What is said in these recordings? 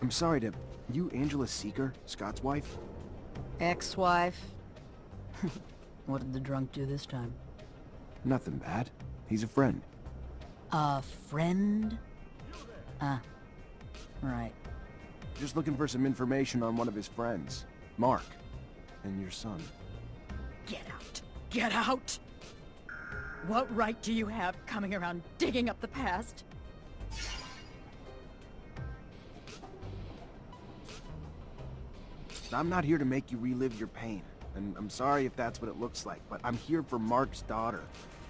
I'm sorry to... You Angela Seeker, Scott's wife? Ex-wife? What did the drunk do this time? Nothing bad. He's a friend. A friend? Right. Just looking for some information on one of his friends. Mark. And your son. Get out! Get out! What right do you have coming around digging up the past? I'm not here to make you relive your pain. And I'm sorry if that's what it looks like, but I'm here for Mark's daughter.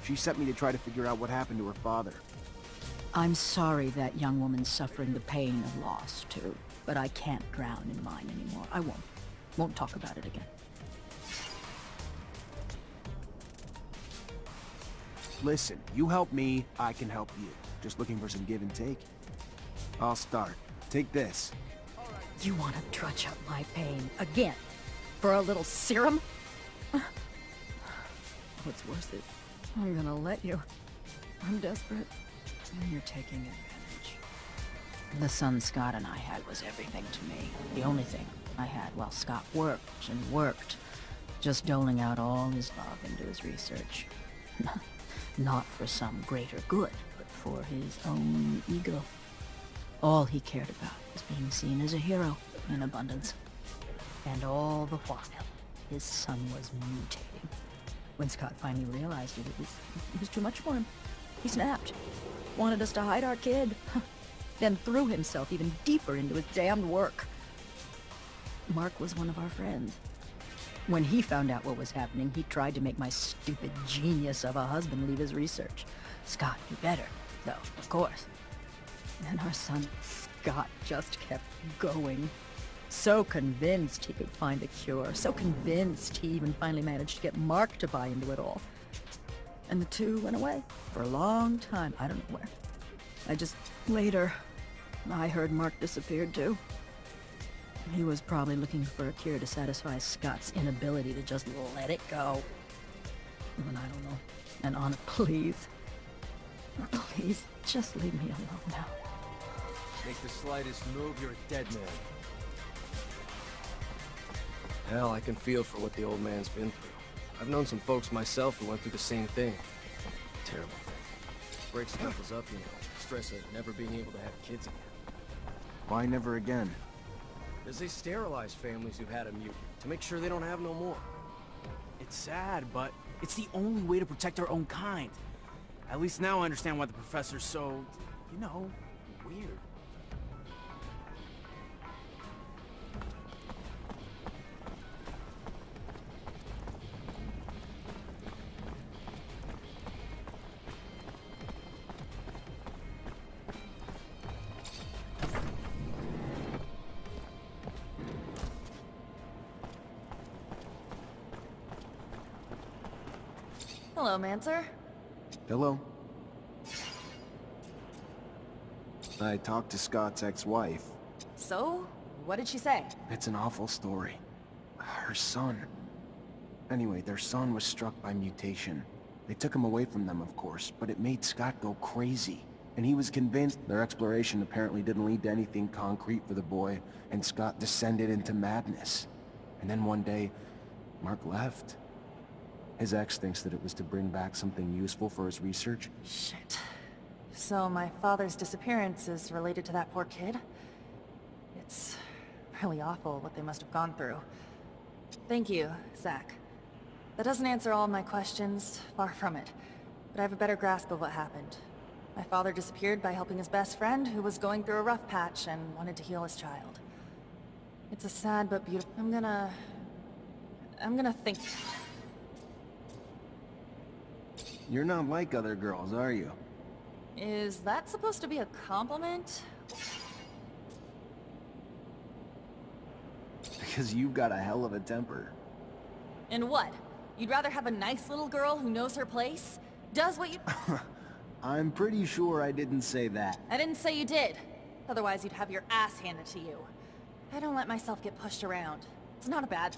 She sent me to try to figure out what happened to her father. I'm sorry that young woman's suffering the pain of loss, too. But I can't drown in mine anymore. I won't. Won't talk about it again. Listen, you help me, I can help you. Just looking for some give and take. I'll start. Take this. You want to trudge up my pain again? For a little serum? What's worse is, I'm gonna let you. I'm desperate. And you're taking advantage. The son Scott and I had was everything to me. The only thing I had while Scott worked and worked. Just doling out all his love into his research. Not for some greater good, but for his own ego. All he cared about was being seen as a hero in abundance. And all the while, his son was mutating. When Scott finally realized it, it was too much for him. He snapped. Wanted us to hide our kid. Then threw himself even deeper into his damned work. Mark was one of our friends. When he found out what was happening, he tried to make my stupid genius of a husband leave his research. Scott knew better, though, of course. And our son, Scott, just kept going. So convinced he could find a cure. So convinced he even finally managed to get Mark to buy into it all. And the two went away for a long time. I don't know where. Later, I heard Mark disappeared too. He was probably looking for a cure to satisfy Scott's inability to just let it go. Even I don't know. And Anna, please. Please, just leave me alone now. Make the slightest move, you're a dead man. Hell, I can feel for what the old man's been through. I've known some folks myself who went through the same thing. Terrible thing. Breaks couples up, you know. Stress of never being able to have kids again. Why never again? Because they sterilize families who've had a mutant to make sure they don't have no more. It's sad, but it's the only way to protect our own kind. At least now I understand why the professor's so, you know, weird. Hello, Mancer. Hello? I talked to Scott's ex-wife. So, what did she say? It's an awful story. Her son. Anyway, their son was struck by mutation. They took him away from them, of course, but it made Scott go crazy. And he was convinced their exploration apparently didn't lead to anything concrete for the boy, and Scott descended into madness. And then one day, Mark left. His ex thinks that it was to bring back something useful for his research. Shit. So my father's disappearance is related to that poor kid? It's really awful what they must have gone through. Thank you, Zach. That doesn't answer all my questions, far from it. But I have a better grasp of what happened. My father disappeared by helping his best friend, who was going through a rough patch and wanted to heal his child. It's a sad but beautiful... I'm gonna think... You're not like other girls, are you? Is that supposed to be a compliment? Because you've got a hell of a temper. And what? You'd rather have a nice little girl who knows her place? Does what you... I'm pretty sure I didn't say that. I didn't say you did. Otherwise you'd have your ass handed to you. I don't let myself get pushed around. It's not a bad...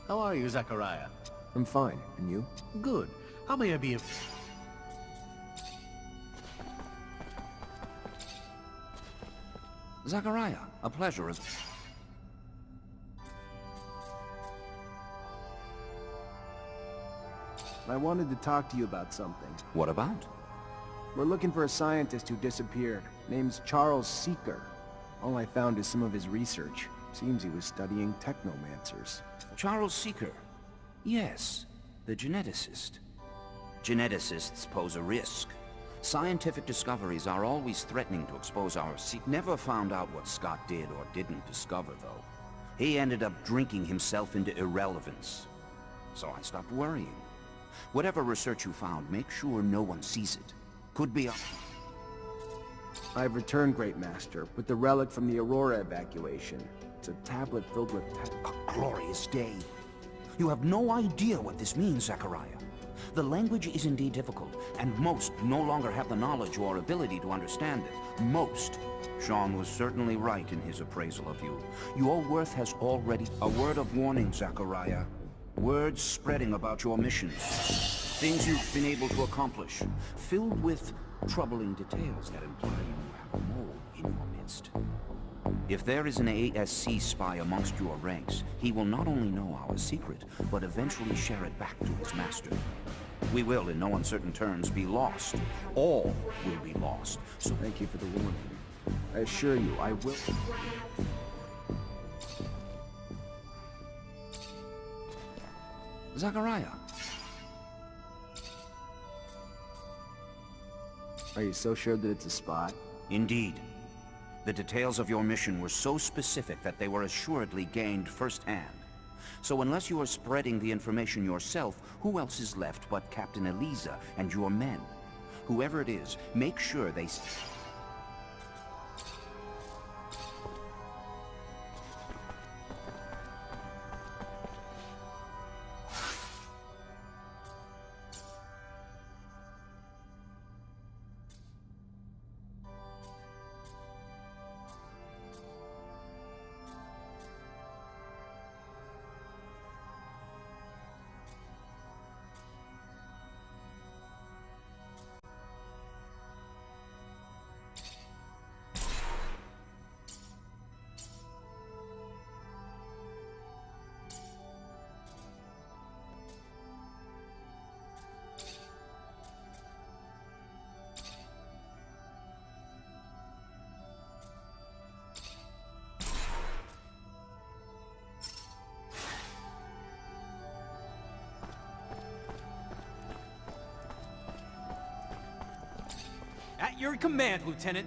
How are you, Zachariah? I'm fine, and you? Good. How may I be of... Zachariah, a pleasure as... I wanted to talk to you about something. What about? We're looking for a scientist who disappeared. Name's Charles Seeker. All I found is some of his research. Seems he was studying technomancers. Charles Seeker. Yes, the geneticist. Geneticists pose a risk. Scientific discoveries are always threatening to expose our secret. Never found out what Scott did or didn't discover, though. He ended up drinking himself into irrelevance. So I stopped worrying. Whatever research you found, make sure no one sees it. Could be a... I've returned, Great Master, with the relic from the Aurora evacuation. It's a tablet filled with A glorious day. You have no idea what this means, Zachariah. The language is indeed difficult, and most no longer have the knowledge or ability to understand it. Most. Sean was certainly right in his appraisal of you. Your worth has already... A word of warning, Zachariah. Words spreading about your missions. Things you've been able to accomplish. Filled with troubling details that imply you have a mole in your midst. If there is an ASC spy amongst your ranks, he will not only know our secret, but eventually share it back to his master. We will, in no uncertain terms, be lost. All will be lost. So Thank you for the warning. I assure you, I will... Zachariah. Are you so sure that it's a spy? Indeed. The details of your mission were so specific that they were assuredly gained firsthand. So unless you are spreading the information yourself, who else is left but Captain Eliza and your men? Whoever it is, make sure they... At your command, Lieutenant.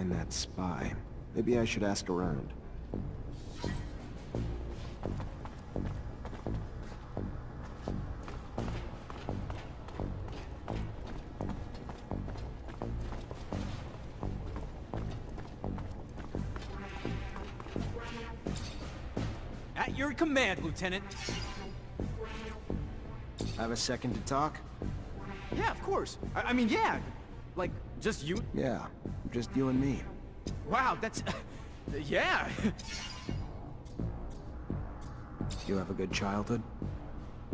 find that spy. Maybe I should ask around. At your command, Lieutenant. Have a second to talk? Yeah, of course. I mean, yeah. Like, just you? Yeah, just you and me. Wow, that's... yeah. You have a good childhood?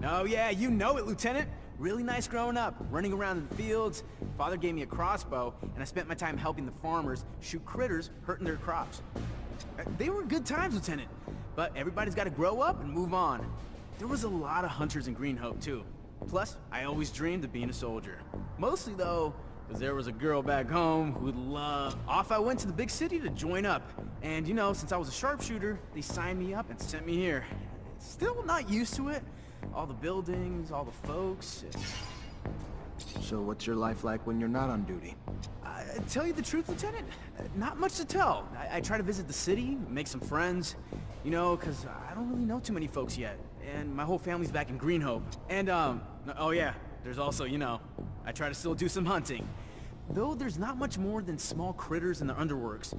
Oh yeah, you know it, Lieutenant. Really nice growing up, running around in the fields. Father gave me a crossbow, and I spent my time helping the farmers shoot critters hurting their crops. They were good times, Lieutenant. But everybody's got to grow up and move on. There was a lot of hunters in Green Hope, too. Plus, I always dreamed of being a soldier. Mostly, though, because there was a girl back home who'd love... Off I went to the big city to join up. And, you know, since I was a sharpshooter, they signed me up and sent me here. Still not used to it. All the buildings, all the folks. So what's your life like when you're not on duty? Tell you the truth, Lieutenant, not much to tell. I try to visit the city, make some friends, you know, because I don't really know too many folks yet. And my whole family's back in Green Hope. And, oh yeah, there's also, you know, I try to still do some hunting. Though there's not much more than small critters in the underworks.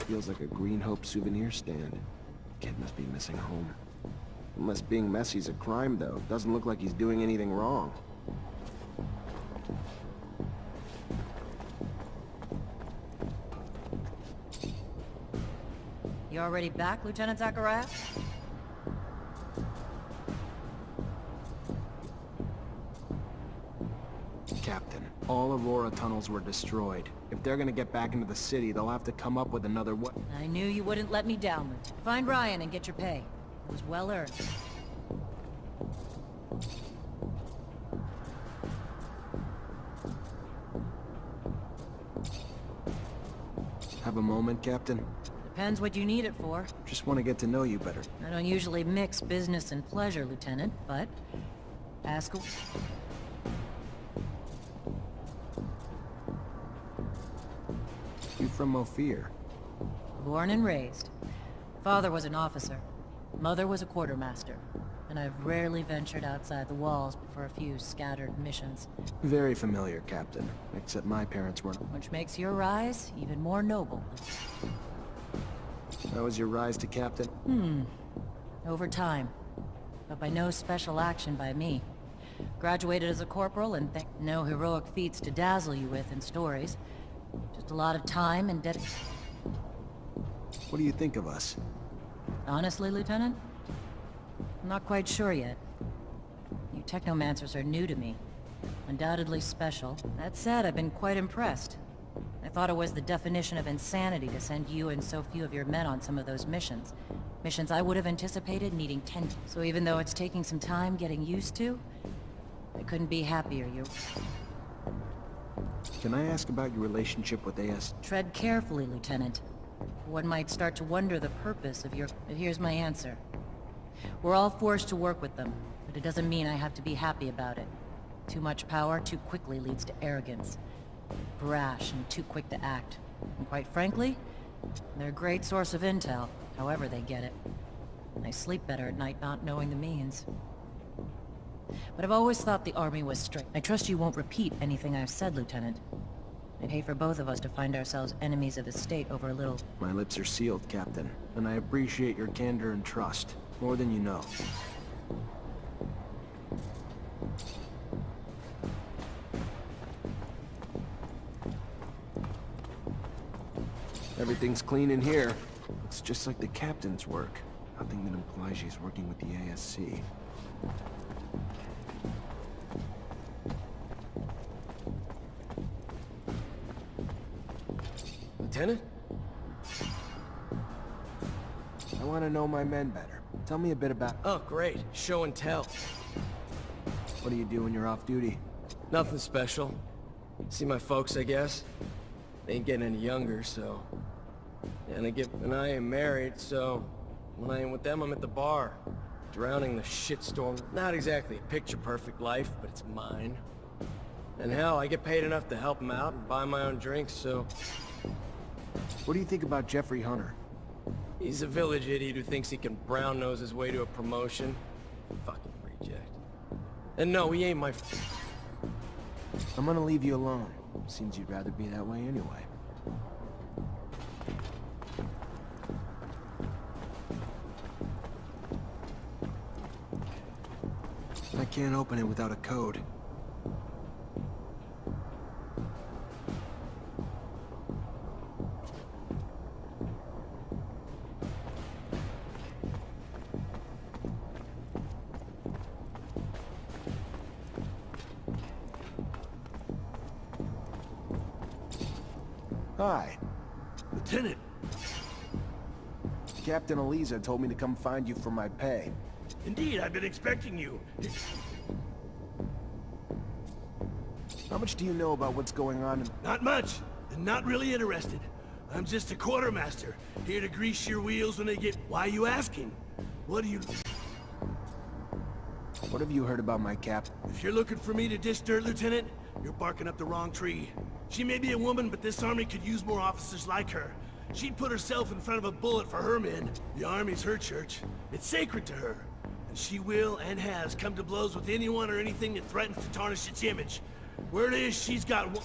Feels like a Green Hope souvenir stand. Kid must be missing home. Unless being messy's a crime, though. Doesn't look like he's doing anything wrong. You already back, Lieutenant Zachariah? Captain, all Aurora tunnels were destroyed. If they're gonna get back into the city, they'll have to come up with another way. I knew you wouldn't let me down, Lieutenant. Find Ryan and get your pay. It was well earned. Have a moment, Captain? Depends what you need it for. Just want to get to know you better. I don't usually mix business and pleasure, Lieutenant, but... ask a... You from Ophir? Born and raised. Father was an officer. Mother was a quartermaster. And I've rarely ventured outside the walls but for a few scattered missions. Very familiar, Captain. Except my parents weren't. Which makes your rise even more noble. That was your rise to captain? Over time. But by no special action by me. Graduated as a corporal and no heroic feats to dazzle you with in stories. Just a lot of time and dedication. What do you think of us? Honestly, Lieutenant? I'm not quite sure yet. You Technomancers are new to me. Undoubtedly special. That said, I've been quite impressed. I thought it was the definition of insanity to send you and so few of your men on some of those missions. Missions I would have anticipated needing 10. So even though it's taking some time getting used to, I couldn't be happier you... Can I ask about your relationship with AS? Tread carefully, Lieutenant. One might start to wonder the purpose of your... But here's my answer. We're all forced to work with them, but it doesn't mean I have to be happy about it. Too much power too quickly leads to arrogance. Brash and too quick to act. And quite frankly, they're a great source of intel, however they get it. I sleep better at night not knowing the means. But I've always thought the Army was strict. I trust you won't repeat anything I've said, Lieutenant. I'd hate for both of us to find ourselves enemies of the state over a little... My lips are sealed, Captain, and I appreciate your candor and trust, more than you know. Everything's clean in here. It's just like the Captain's work. Nothing that implies she's working with the ASC. Lieutenant? I want to know my men better. Tell me a bit about... Oh, great. Show and tell. What do you do when you're off duty? Nothing special. See my folks, I guess. They ain't getting any younger, so... Yeah, And I ain't married, so when I ain't with them, I'm at the bar, drowning the shitstorm. Not exactly a picture-perfect life, but it's mine. And hell, I get paid enough to help them out and buy my own drinks, so... What do you think about Jeffrey Hunter? He's a village idiot who thinks he can brown-nose his way to a promotion. Fucking reject. And no, he ain't my... I'm gonna leave you alone. Seems you'd rather be that way anyway. I can't open it without a code. Hi. Lieutenant, Captain Eliza told me to come find you for my pay. indeed, I've been expecting you. How much do you know about what's going on in... Not much, and not really interested. I'm just a quartermaster, here to grease your wheels when they get... Why are you asking? What do you... What have you heard about my cap? If you're looking for me to dish dirt, Lieutenant, you're barking up the wrong tree. She may be a woman, but this army could use more officers like her. She'd put herself in front of a bullet for her men. The army's her church. It's sacred to her. And she will and has come to blows with anyone or anything that threatens to tarnish its image. Word is, she's got one...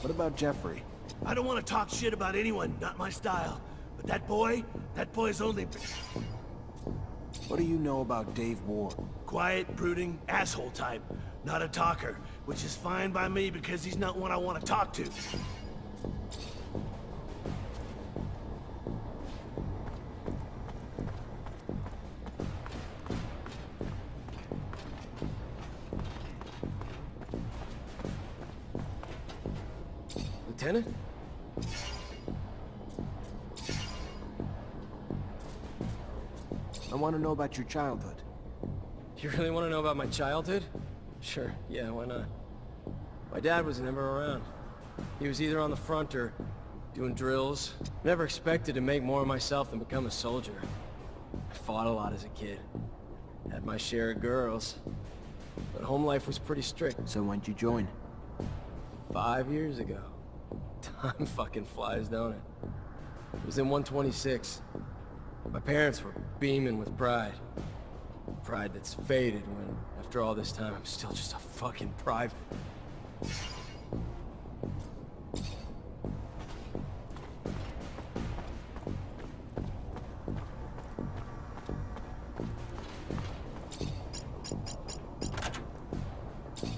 What about Jeffrey? I don't want to talk shit about anyone, not my style. But that boy's only... What do you know about Dave Ward? Quiet, brooding, asshole type. Not a talker, which is fine by me because he's not one I want to talk to. Lieutenant? I want to know about your childhood. You really want to know about my childhood? Sure, yeah, why not? My dad was never around. He was either on the front or doing drills. Never expected to make more of myself than become a soldier. I fought a lot as a kid. Had my share of girls. But home life was pretty strict. So when'd you join? 5 years ago. Time fucking flies, don't it? It was in 126. My parents were beaming with pride. Pride that's faded when, after all this time, I'm still just a fucking private.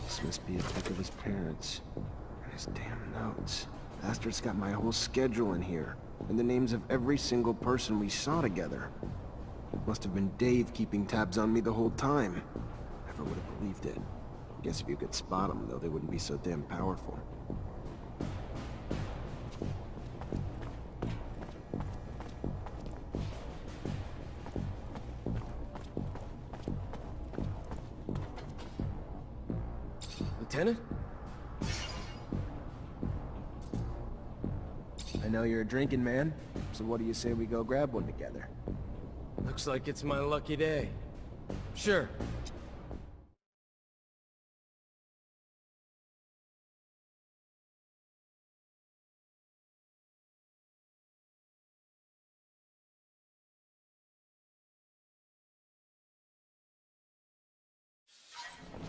This must be a pic of his parents. And his damn notes. Bastard's got my whole schedule in here. And the names of every single person we saw together. Must have been Dave keeping tabs on me the whole time. Never would have believed it. Guess if you could spot them, though, they wouldn't be so damn powerful. Lieutenant? I know you're a drinking man, so what do you say we go grab one together? Looks like it's my lucky day. Sure.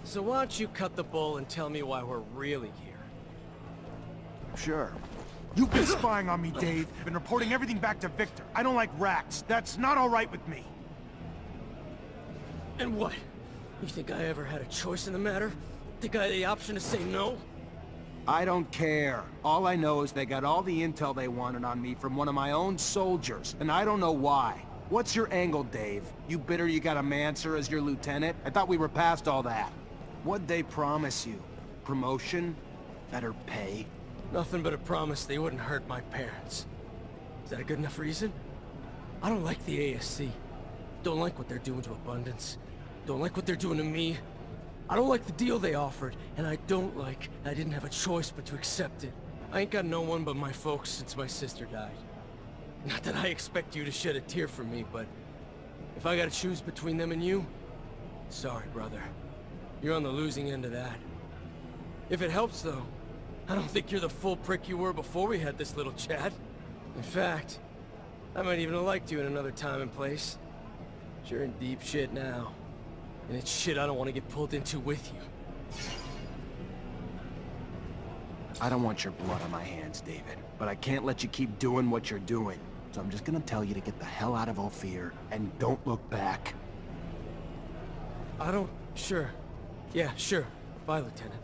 So why don't you cut the bull and tell me why we're really here? Sure. You've been spying on me, Dave, and reporting everything back to Victor. I don't like rats. That's not all right with me. And what? You think I ever had a choice in the matter? Think I had the option to say no? I don't care. All I know is they got all the intel they wanted on me from one of my own soldiers, and I don't know why. What's your angle, Dave? You bitter you got a Mancer as your lieutenant? I thought we were past all that. What'd they promise you? Promotion? Better pay? Nothing but a promise they wouldn't hurt my parents. Is that a good enough reason? I don't like the ASC. Don't like what they're doing to Abundance. Don't like what they're doing to me. I don't like the deal they offered, and I don't like I didn't have a choice but to accept it. I ain't got no one but my folks since my sister died. Not that I expect you to shed a tear for me, but if I gotta choose between them and you, sorry, brother. You're on the losing end of that. If it helps, though, I don't think you're the full prick you were before we had this little chat. In fact, I might even have liked you in another time and place. But you're in deep shit now. And it's shit I don't want to get pulled into with you. I don't want your blood on my hands, David, but I can't let you keep doing what you're doing. So I'm just gonna tell you to get the hell out of Ophir and don't look back. I don't... Sure. Yeah, sure. Bye, Lieutenant.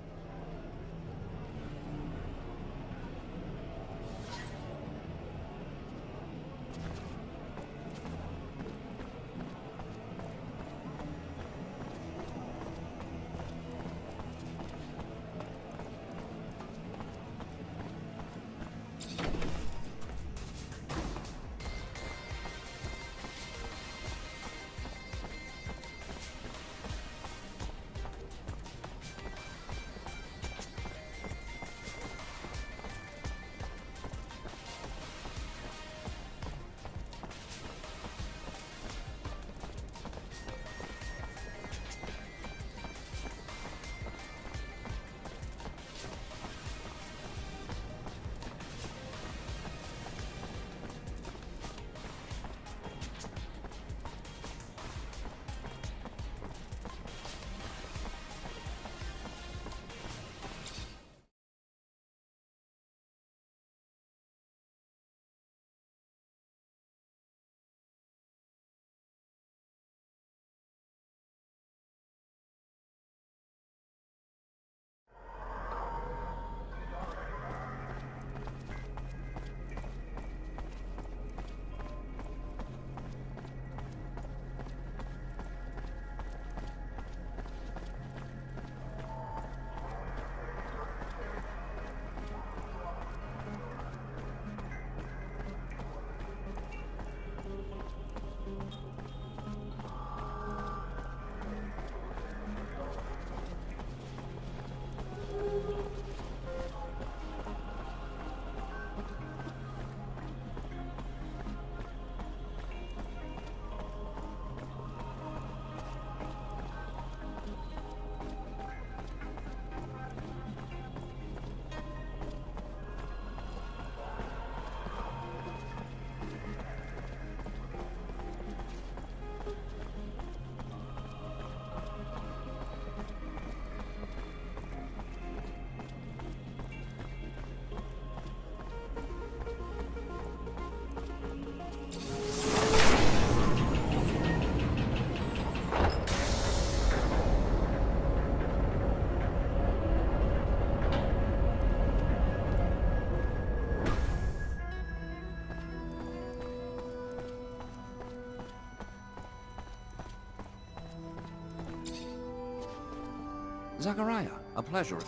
Zachariah, a pleasure.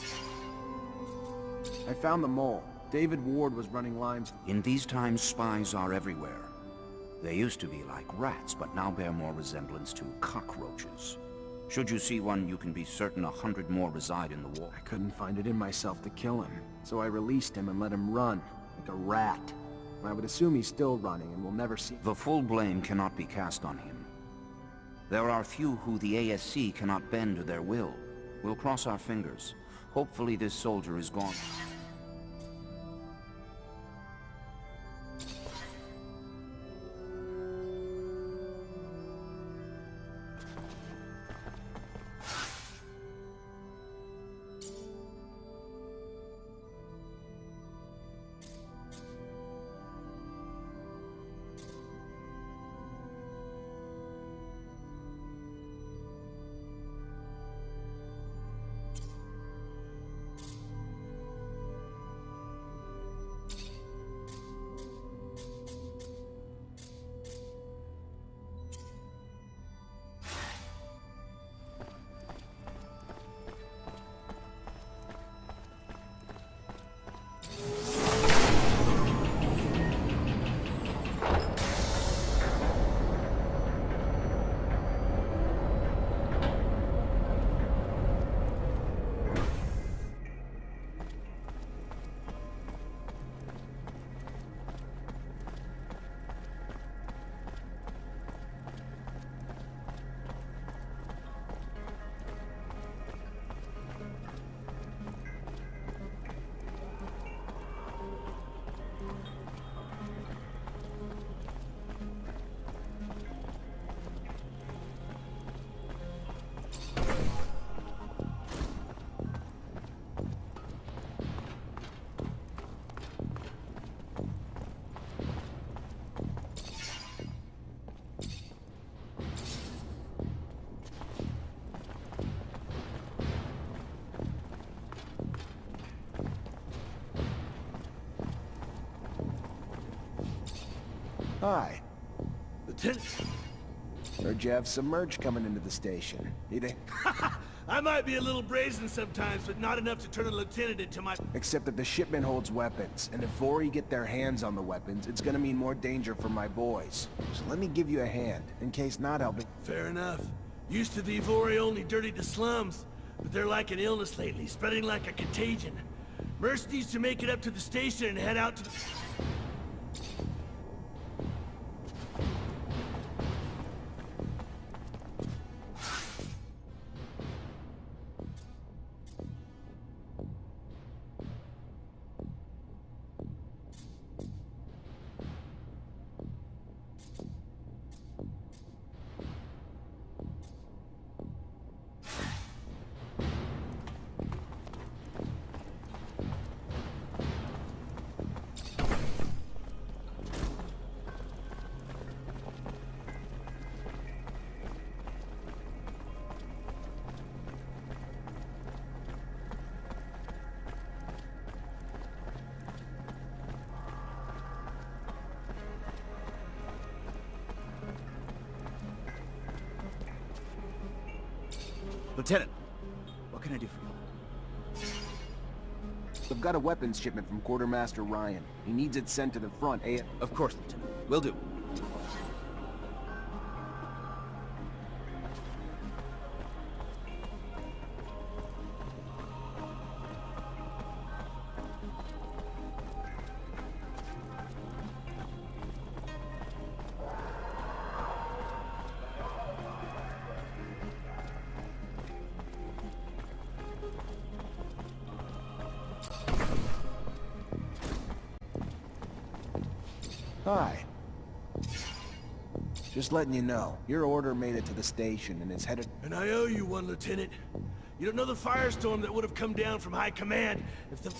I found the mole. David Ward was running lines. In these times, spies are everywhere. They used to be like rats, but now bear more resemblance to cockroaches. Should you see one, you can be certain 100 more reside in the wall. I couldn't find it in myself to kill him, so I released him and let him run, like a rat. I would assume he's still running and we'll never see... The full blame cannot be cast on him. There are few who the ASC cannot bend to their will. We'll cross our fingers. Hopefully this soldier is gone. Hi. Lieutenant, Heard you have some merch coming into the station. You think? I might be a little brazen sometimes, but not enough to turn a lieutenant into my... Except that the shipment holds weapons, and if Vori get their hands on the weapons, it's gonna mean more danger for my boys. So let me give you a hand, in case not helping. Fair enough. Used to the Ivori only dirtied the slums, but they're like an illness lately, spreading like a contagion. Merce needs to make it up to the station and head out to the... Lieutenant, what can I do for you? We've got a weapons shipment from Quartermaster Ryan. He needs it sent to the front, Of course, Lieutenant. Will do. Hi. Just letting you know, your order made it to the station and is headed... And I owe you one, Lieutenant. You don't know the firestorm that would have come down from high command if the...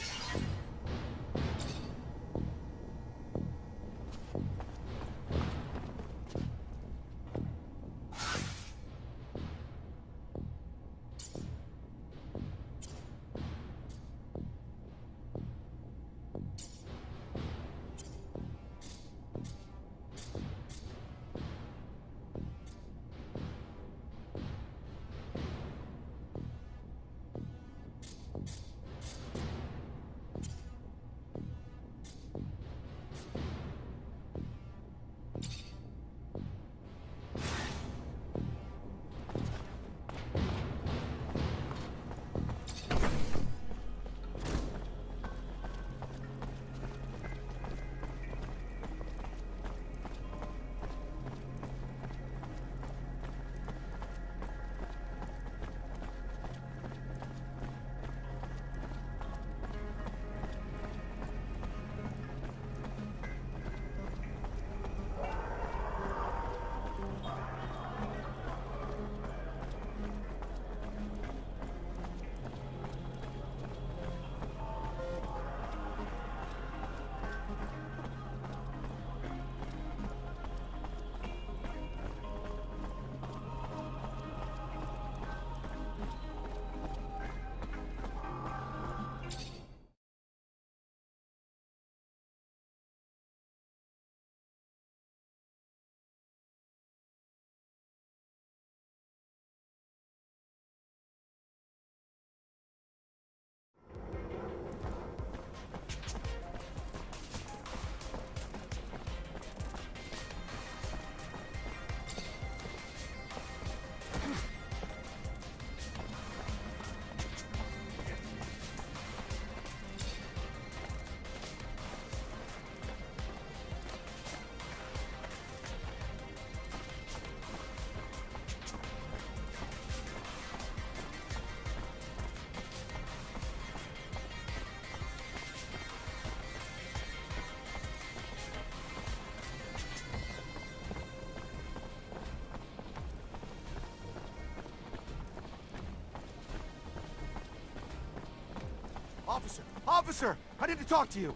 Officer! Officer! I need to talk to you!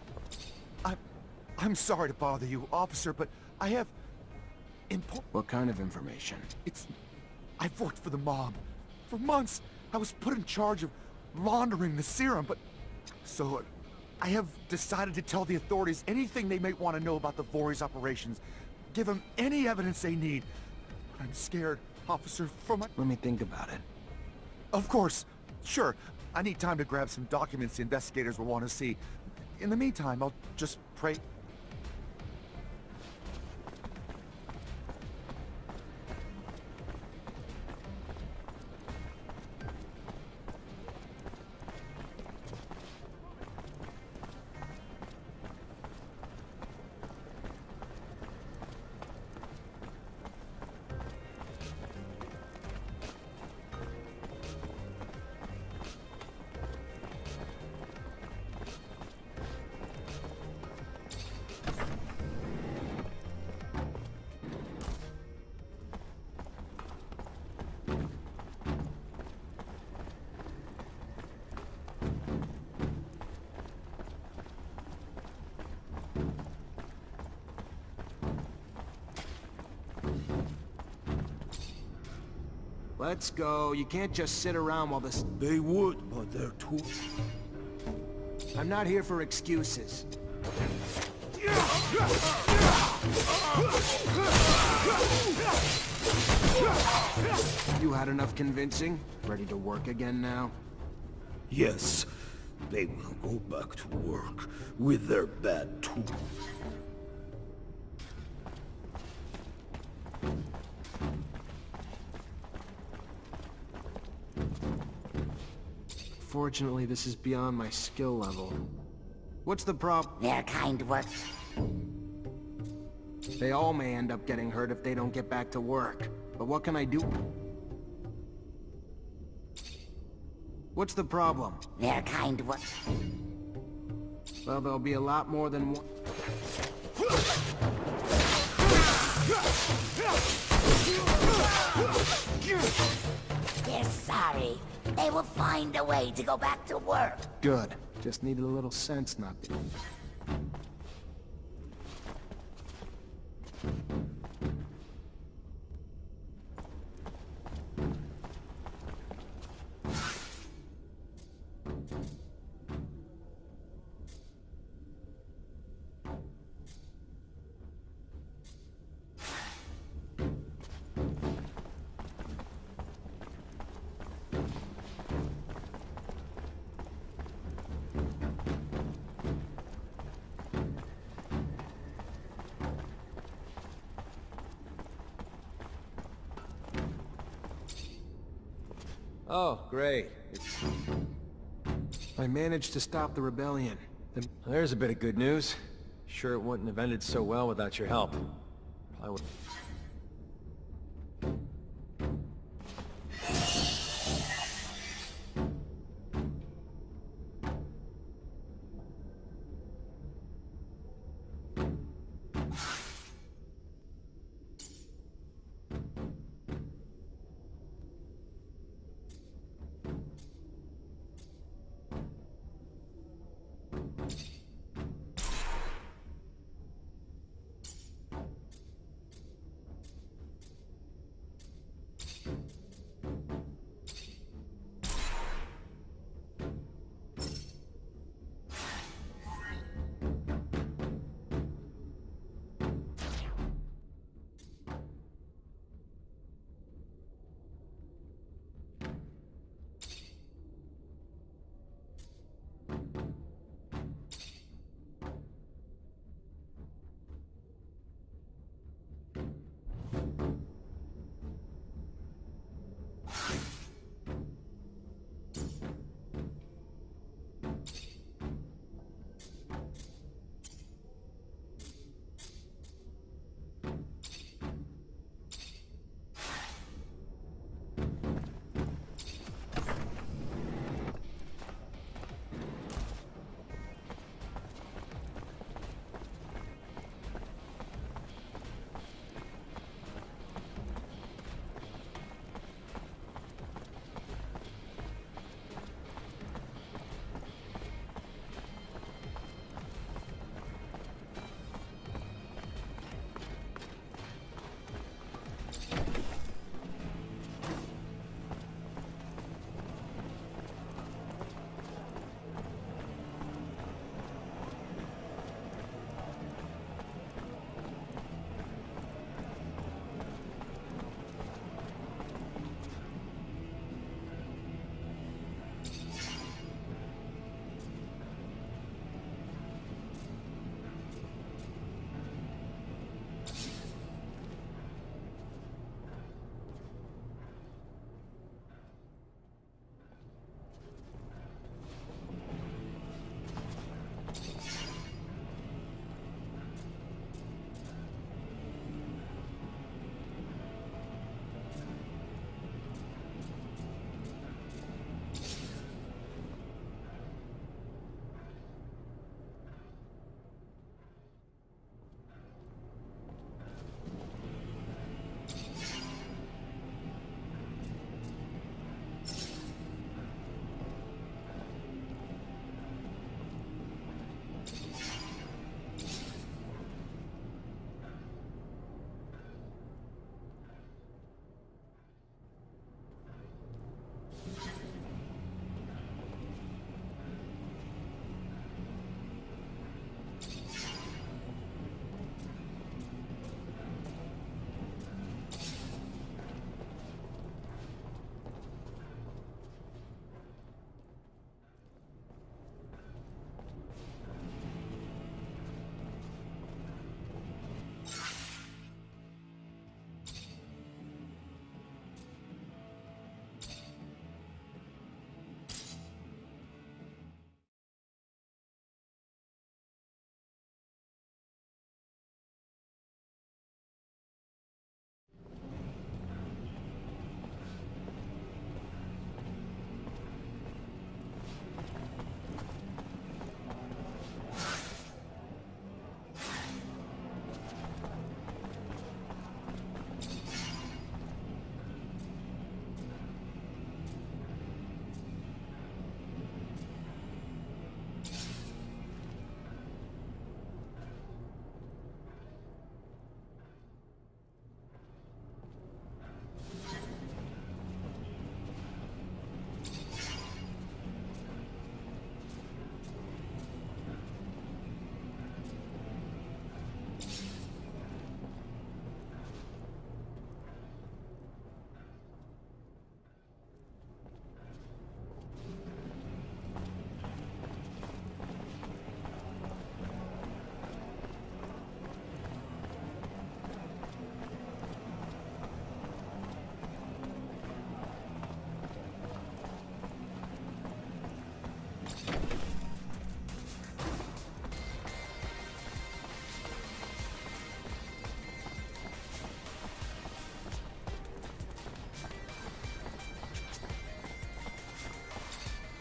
I'm sorry to bother you, officer, but I have... What kind of information? I've worked for the mob. For months, I was put in charge of laundering the serum, but... So, I have decided to tell the authorities anything they may want to know about the Vori's operations. give them any evidence they need. I'm scared, officer, for my... Let me think about it. Of course. Sure. I need time to grab some documents the investigators will want to see. In the meantime, I'll just pray... Let's go. You can't just sit around while this... They would, but they're too... I'm not here for excuses. You had enough convincing? Ready to work again now? Yes, they will go back to work with their bad tools. Fortunately, this is beyond my skill level. What's the problem? Their kind work. They all may end up getting hurt if they don't get back to work. But what can I do? What's the problem? Their kind work. Well, there'll be a lot more than one... They're sorry. They will find a way to go back to work. Good. Just needed a little sense knocked in. Oh, great. I managed to stop the rebellion. There's a bit of good news. Sure it wouldn't have ended so well without your help. Probably would...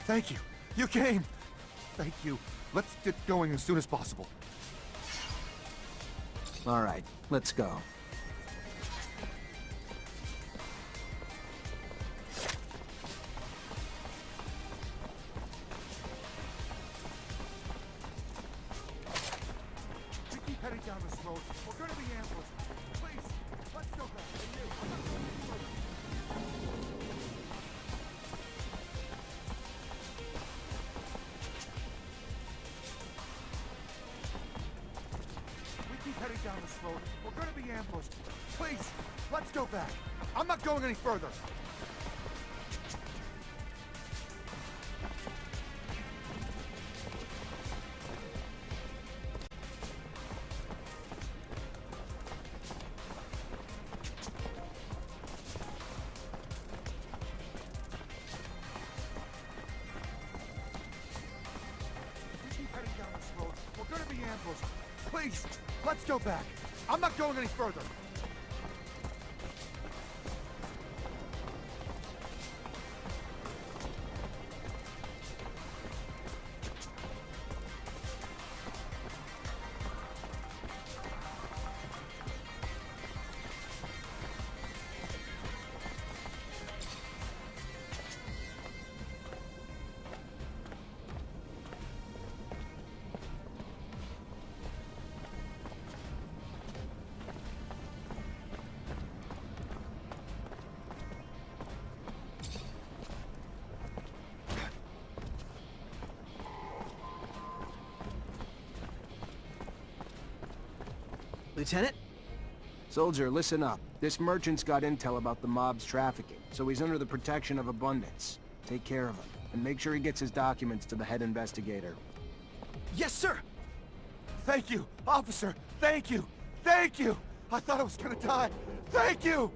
Thank you. You came. Thank you. Let's get going as soon as possible. All right, let's go. We keep heading down this road. We're gonna be ambushed. Please, let's go back. We keep heading down this road. We're gonna be ambushed. Please, let's go back. I'm not going any further. We keep heading down this road. We're gonna be ambushed. Please, let's go back. I'm not going any further. Lieutenant? Soldier, listen up. This merchant's got intel about the mob's trafficking, so he's under the protection of Abundance. Take care of him, and make sure he gets his documents to the head investigator. Yes, sir! Thank you, officer. Thank you. Thank you. I thought I was gonna die. Thank you.